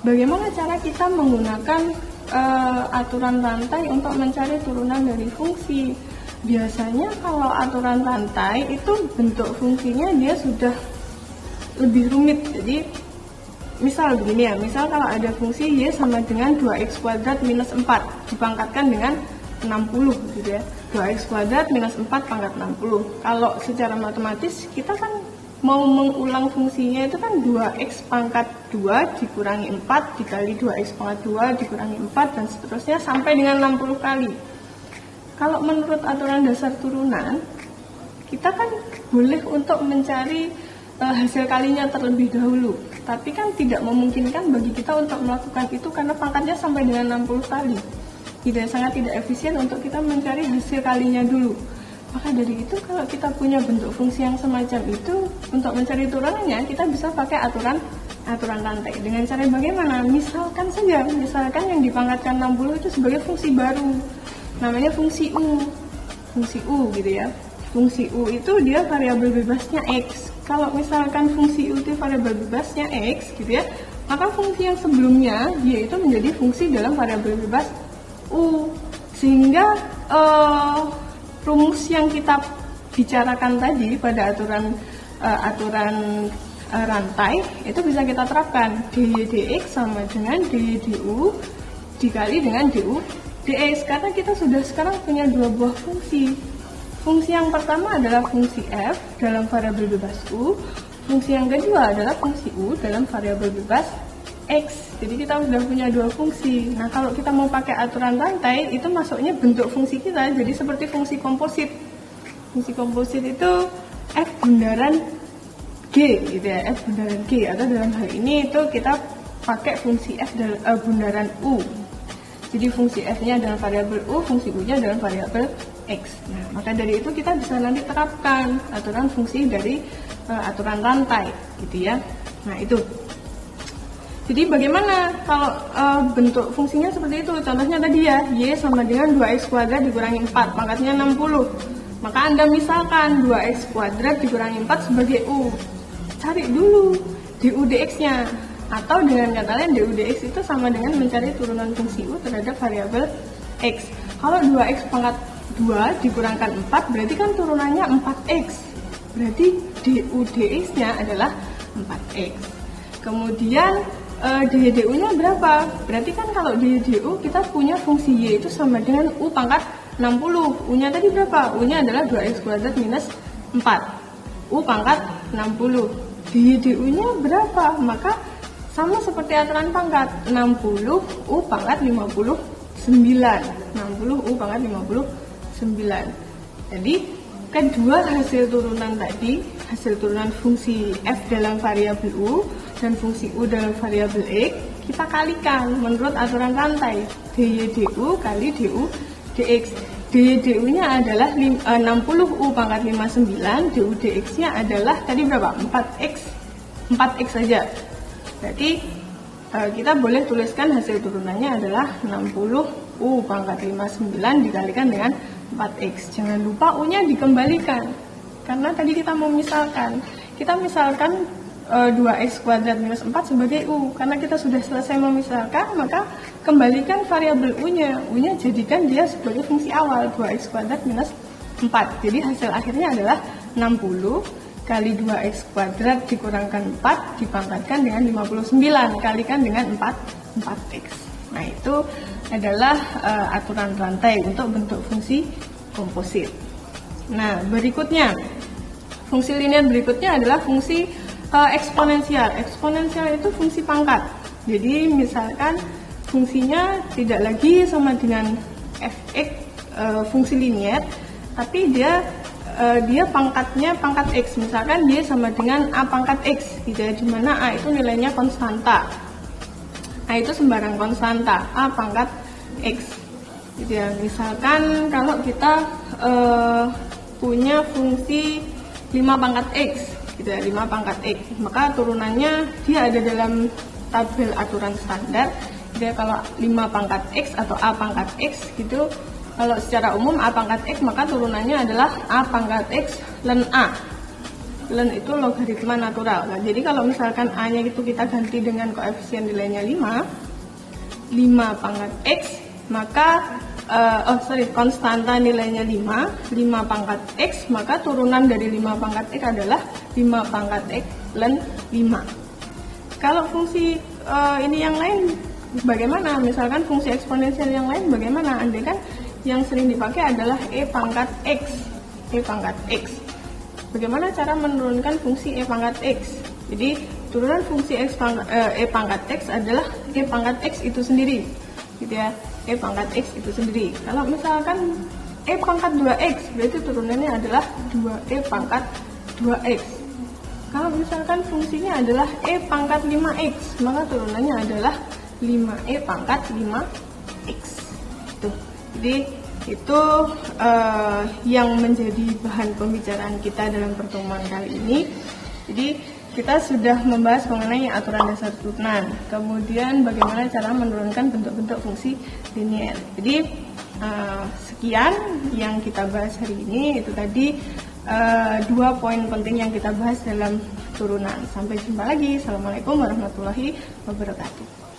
Bagaimana cara kita menggunakan aturan rantai untuk mencari turunan dari fungsi? Biasanya kalau aturan rantai itu bentuk fungsinya dia sudah lebih rumit. Jadi misal begini ya, misal kalau ada fungsi y sama dengan 2x kuadrat minus 4 dipangkatkan dengan 60 gitu ya. 2x kuadrat minus 4 pangkat 60. Kalau secara matematis kita kan mau mengulang fungsinya itu kan 2x pangkat 2 dikurangi 4 dikali 2x pangkat 2 dikurangi 4 dan seterusnya sampai dengan 60 kali. Kalau menurut aturan dasar turunan, kita kan boleh untuk mencari hasil kalinya terlebih dahulu. Tapi kan tidak memungkinkan bagi kita untuk melakukan itu karena pangkatnya sampai dengan 60 kali. Sangat tidak efisien untuk kita mencari hasil kalinya dulu. Maka dari itu kalau kita punya bentuk fungsi yang semacam itu, untuk mencari turunannya kita bisa pakai aturan rantai. Dengan cara bagaimana? Misalkan yang dipangkatkan 60 itu sebagai fungsi baru, namanya fungsi U. Fungsi U gitu ya. Fungsi U itu dia variabel bebasnya X. Kalau misalkan fungsi U itu variabel bebasnya X gitu ya, maka fungsi yang sebelumnya yaitu menjadi fungsi dalam variabel bebas U. Sehingga rumus yang kita bicarakan tadi pada aturan rantai itu bisa kita terapkan. dy dx sama dengan dy du dikali dengan du dx, karena kita sudah sekarang punya dua buah fungsi. Fungsi yang pertama adalah fungsi f dalam variabel bebas u, fungsi yang kedua adalah fungsi u dalam variabel bebas x. Jadi kita sudah punya dua fungsi. Nah, kalau kita mau pakai aturan rantai, itu masuknya bentuk fungsi kita jadi seperti fungsi komposit. Fungsi komposit itu f bundaran g gitu ya, f bundaran g, atau dalam hal ini itu kita pakai fungsi f bundaran u. Jadi fungsi f-nya dalam variabel u, fungsi u-nya dalam variabel x. Nah, maka dari itu kita bisa nanti terapkan aturan fungsi dari aturan rantai gitu ya. Nah, itu. Jadi bagaimana kalau bentuk fungsinya seperti itu? Contohnya tadi ya, y sama dengan 2x kuadrat dikurangi 4, pangkatnya 60. Maka Anda misalkan 2x kuadrat dikurangi 4 sebagai u. Cari dulu du dx-nya. Atau dengan kata lain du dx itu sama dengan mencari turunan fungsi u terhadap variabel x. Kalau 2x pangkat 2 dikurangkan 4 berarti kan turunannya 4x. Berarti du dx-nya adalah 4x. Kemudian dy du-nya berapa? Berarti kan kalau dy du kita punya fungsi y itu sama dengan u pangkat 60. U-nya tadi berapa? U-nya adalah 2x kuadrat minus 4. U pangkat 60. Dy du-nya berapa? Maka sama seperti aturan pangkat, 60 u pangkat 59. 60 u pangkat 59. Jadi kedua hasil turunan tadi, hasil turunan fungsi f dalam variabel u dan fungsi u dalam variabel x, kita kalikan menurut aturan rantai, dy du kali du dx. Dy du-nya adalah 60 u pangkat 59, du dx-nya adalah tadi berapa? 4x saja. Berarti kita boleh tuliskan hasil turunannya adalah 60 u pangkat 59 dikalikan dengan 4x. Jangan lupa u-nya dikembalikan, karena tadi kita memisahkan. Kita misalkan 2x kuadrat minus 4 sebagai u. Karena kita sudah selesai memisahkan, maka kembalikan variabel u-nya. U-nya jadikan dia sebagai fungsi awal, 2x kuadrat minus 4. Jadi hasil akhirnya adalah 60 kali 2x kuadrat dikurangkan 4 dipangkatkan dengan 59 kalikan dengan 4x. Nah, itu adalah aturan rantai untuk bentuk fungsi komposit. Nah, berikutnya fungsi linear berikutnya adalah fungsi eksponensial. Eksponensial itu fungsi pangkat. Jadi misalkan fungsinya tidak lagi sama dengan fx fungsi linear, tapi dia pangkatnya pangkat x. Misalkan dia sama dengan a pangkat x gitu ya, di mana a itu nilainya konstanta. A itu sembarang konstanta, a pangkat x gitu ya. Misalkan kalau kita punya fungsi 5 pangkat x gitu ya, 5 pangkat x, maka turunannya dia ada dalam tabel aturan standar. Jadi kalau 5 pangkat x atau a pangkat x gitu, kalau secara umum a pangkat x maka turunannya adalah a pangkat x ln a. ln itu logaritma natural. Nah, jadi kalau misalkan A-nya itu kita ganti dengan koefisien nilainya 5 pangkat X, maka konstanta nilainya 5 pangkat X, maka turunan dari 5 pangkat X adalah 5 pangkat X ln 5. Kalau fungsi ini yang lain bagaimana? Misalkan fungsi eksponensial yang lain bagaimana? Andai kan yang sering dipakai adalah E pangkat X. Bagaimana cara menurunkan fungsi E pangkat X? Jadi turunan fungsi E pangkat X adalah E pangkat X itu sendiri, gitu ya. E pangkat X itu sendiri. Kalau misalkan E pangkat 2X, berarti turunannya adalah 2E pangkat 2X. Kalau misalkan fungsinya adalah E pangkat 5X, maka turunannya adalah 5E pangkat 5X. Jadi itu yang menjadi bahan pembicaraan kita dalam pertemuan kali ini. Jadi kita sudah membahas mengenai aturan dasar turunan, kemudian bagaimana cara menurunkan bentuk-bentuk fungsi linier. Jadi sekian yang kita bahas hari ini. Itu tadi 2 poin penting yang kita bahas dalam turunan. Sampai jumpa lagi. Assalamualaikum warahmatullahi wabarakatuh.